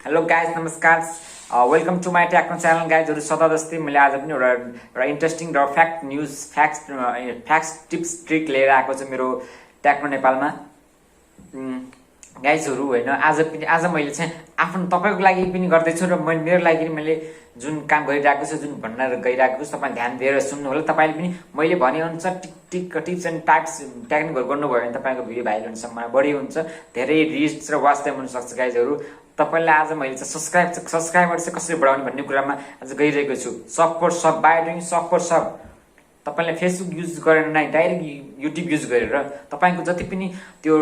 hello guys नमस्कार welcome to my techno channel गाइजहरू सदा जस्तै मैले आज पनि एउटा इन्ट्रेस्टिङ र फ्याक्ट्स टिप्स ट्रिक लिएर आएको छु मेरो टेक्नो नेपालमा गाइजहरू होइन आज मैले चाहिँ आफ्नो तपाईँको लागि पनि गर्दैछु र मेरो लागि पनि मैले जुन काम गरिरहेको छु जुन भन्न गइरहेको छु तपाईँ ध्यान दिएर सुन्नु होला तपाईँले पनि मैले भनेअनुसार टिप्स एन्ड टाइप्स टेक्निकहरू गर्नुभयो भने तपाईँको भिडियो भाइरल हुने सम्भावना बढी हुन्छ धेरै रिच र वाच टाइम हुनसक्छ गाइजहरू तपाईँलाई आज मैले चाहिँ सब्सक्राइबर चाहिँ कसरी बढाउने भन्ने कुरामा आज गइरहेको छु sub for sub by doing sub for sub तपाईँले फेसबुक युज गरेर नै डाइरेक्ट युट्युब युज गरेर तपाईँको जति पनि त्यो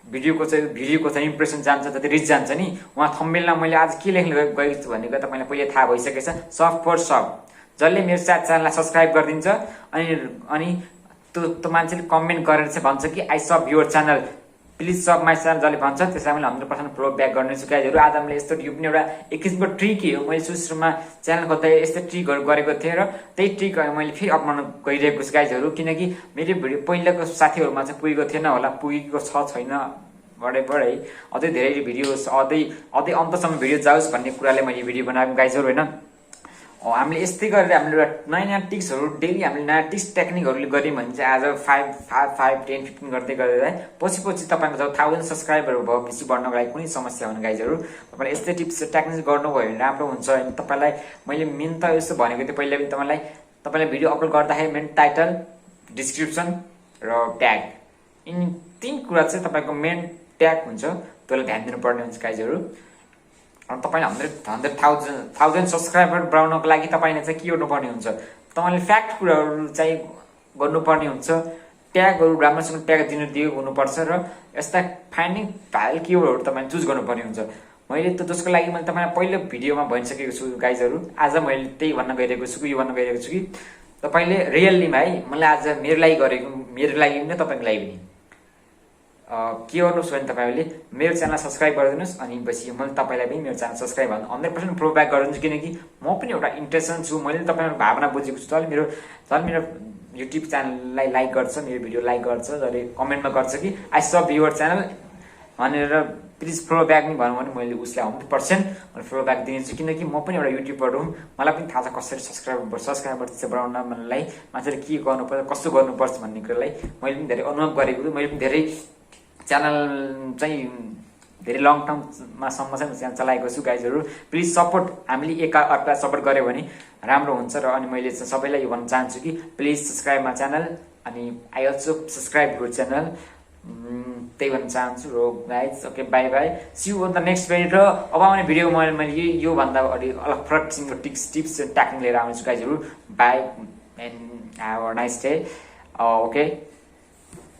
भिडियोको चाहिँ इम्प्रेसन जान्छ जति रिच जान्छ नि उहाँ थम्बनेलमा मैले आज के लेख्न गएको छु भनेको तपाईँलाई पहिले थाहा भइसकेछ सब फर सब जसले मेरो च्यानललाई सब्सक्राइब गरिदिन्छ अनि त्यो मान्छेले कमेन्ट गरेर चाहिँ भन्छ कि I sub your channel please sub my channel जसले भन्छ त्यसलाई मैले 100% फलो ब्याक गर्नेछु गाइजहरू आज हामीले यस्तो यो पनि एउटा एक किसिमको ट्रिक हो मैले सुरुमा च्यानल खोज्दा यस्तै ट्रिकहरू गरेको थिएँ र त्यही ट्रिक मैले फेरि अपनाउन गइरहेको छु गाइजहरू किनकि मेरो भिडियो पहिलाको साथीहरूमा चाहिँ पुगेको थिएन होला पुगेको छैन बढै अझै धेरै भिडियो अझै अन्तसम्म भिडियो जाओस् भन्ने कुराले मैले भिडियो बनाएको गाइजहरू होइन हामीले यस्तै गरेर हामीले एउटा नयाँ टिप्सहरू डेली हामीले नयाँ टिप्स टेक्निकहरूले गऱ्यौँ भने चाहिँ आज 5, 10, 15 गर्दै गरेर पछि तपाईँको जब 1000 सब्सक्राइबरहरू भएपछि बढ्नको लागि कुनै समस्या हुने गाइजहरू तपाईँले यस्तै टिप्स टेक्निक गर्नुभयो भने राम्रो हुन्छ होइन तपाईँलाई मैले मेन त यस्तो भनेको थिएँ पहिला पनि तपाईँलाई भिडियो अपलोड गर्दाखेरि मेन टाइटल डिस्क्रिप्सन र ट्याग यिनी 3 कुरा चाहिँ तपाईँको मेन ट्याग हुन्छ त्यसलाई ध्यान दिनुपर्ने हुन्छ गाइजहरू तपाईँले 100,000 सब्सक्राइबर बढाउनको लागि तपाईँले चाहिँ के गर्नुपर्ने हुन्छ तपाईँले फ्याक्ट कुराहरू चाहिँ गर्नुपर्ने हुन्छ ट्यागहरू राम्रोसँग ट्याग दिएको हुनुपर्छ र यस्ता फाइन्डिङ भाइरल किवर्डहरू तपाईँले चुज गर्नुपर्ने हुन्छ मैले त जसको लागि मैले तपाईँलाई पहिलो भिडियोमा भनिसकेको छु गाइजहरू आज मैले त्यही भन्न गइरहेको छु कि तपाईँले रियल्लीमा है मलाई आज मेरो लागि पनि तपाईँको लागि पनि के गर्नुहोस् भने तपाईँले मेरो च्यानल सब्सक्राइब गरिदिनुहोस् अनि पछि मैले तपाईँलाई पनि मेरो च्यानल सब्सक्राइब गर्नु 100% प्रो ब्याक गरिदिन्छु किनकि म पनि एउटा इन्ट्रेस्टेड छु मैले तपाईँको भावना बुझेको छु जसले मेरो युट्युब च्यानललाई लाइक गर्छ मेरो भिडियो लाइक गर्छ जसले कमेन्टमा गर्छ कि आई सब युवर च्यानल भनेर प्लिज फ्लो ब्याक नि भन्नु भने मैले उसलाई 100% फ्लो ब्याक दिनेछु किनकि म पनि एउटा युट्युबर हुँ मलाई पनि थाहा छ कसरी सब्सक्राइबर चाहिँ बढाउन मनलाई मान्छेले के गर्नुपर्छ कसो गर्नुपर्छ भन्ने कुरालाई मैले पनि धेरै अनुभव गरेको छु मैले पनि धेरै च्यानल चाहिँ धेरै लङ टर्ममा सम्म चाहिँ च्यानल चलाएको छु गाइजहरू प्लिज सपोर्ट हामीले एकअर्का सपोर्ट गऱ्यो भने राम्रो हुन्छ र अनि मैले सबैलाई यो भन्न चाहन्छु कि प्लिज सब्सक्राइब माई च्यानल अनि I also subscribe your channel त्यही भन्न चाहन्छु र guys okay bye bye see you on the next video र अब आउने भिडियोमा मैले योभन्दा अलग फरक किसिमको टिप्स टेक्निक लिएर आउनेछु गाइजहरू bye and have a nice day okay